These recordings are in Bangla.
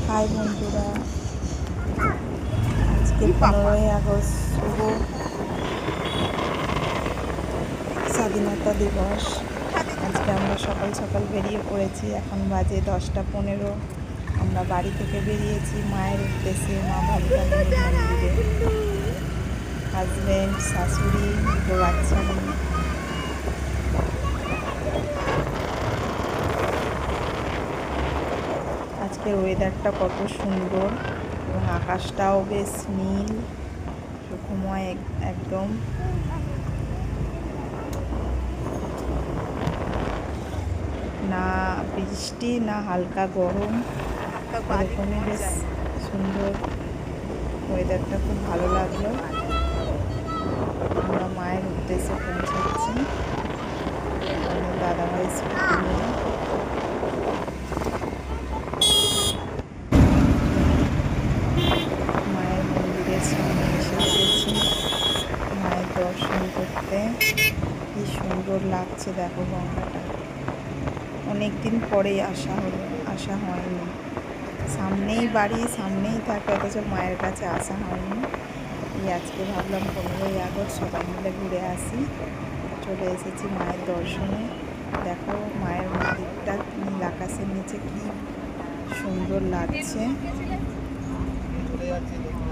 হাই বন্ধুরা, আজকে 15ই আগস্ট শুভ স্বাধীনতা দিবস। আজকে আমরা সকাল সকাল বেরিয়ে পড়েছি। এখন বাজে 10টা 15। আমরা বাড়ি থেকে বেরিয়েছি মায়ের উদ্দেশ্যে, মা ভালুকানির মন্দিরে। হাজব্যান্ড, শাশুড়ি, দুটো বাচ্চা নিয়ে। আজকের ওয়েদারটা কত সুন্দর এবং আকাশটাও বেশ নীল সুখময় একদম। না বৃষ্টি না হালকা গরম, এরকমই বেশ সুন্দর ওয়েদারটা, খুব ভালো লাগলো। আমরা মায়ের উদ্দেশ্যে পৌঁছাচ্ছি আমাদের দাদাভাই স্কুটি নিয়ে। মায়ের মন্দিরের সামনে এসে গেছি মায়ের দর্শন করতে। কি সুন্দর লাগছে দেখো গঙ্গাটা। অনেক দিন পরেই আসা হয়নি। সামনেই বাড়ি, সামনেই থাকে, অথচ মায়ের কাছে আসা হয়নি। এই আজকে ভাবলাম 15ই আগস্ট সবাই মিলে ঘুরে আসি। চলে এসেছি মায়ের দর্শনে। দেখো মায়ের মন্দিরটা নীল আকাশের নিচে কি সুন্দর লাগছে।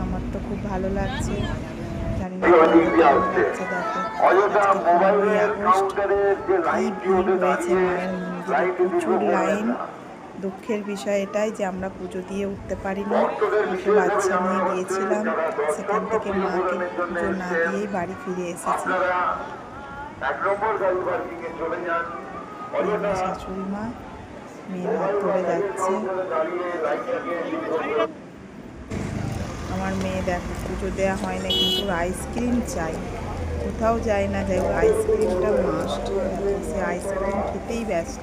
আমার তো খুব ভালো লাগছে, জানি না কেমন লাগছে। দেখো আজকে 15ই আগস্ট, কি ভিড় হয়েছে মায়ের মন্দিরে, প্রচুর লাইন। দুঃখের বিষয় এটাই যে আমরা পুজো দিয়ে উঠতে পারিনি। দুটো বাচ্চা নিয়ে গিয়েছিলাম, সেখান থেকে মাকে পুজো না দিয়েই বাড়ি ফিরে এসেছি। আমার শাশুড়ি মা মেয়ের হাত ধরে যাচ্ছে। আমার মেয়ে দেখো পুজো দেওয়া হয় না, কিন্তু আইসক্রিম চাই। কোথাও যায় না, যাই হোক আইসক্রিমটা মাস্ট। সে আইসক্রিম খেতেই ব্যস্ত।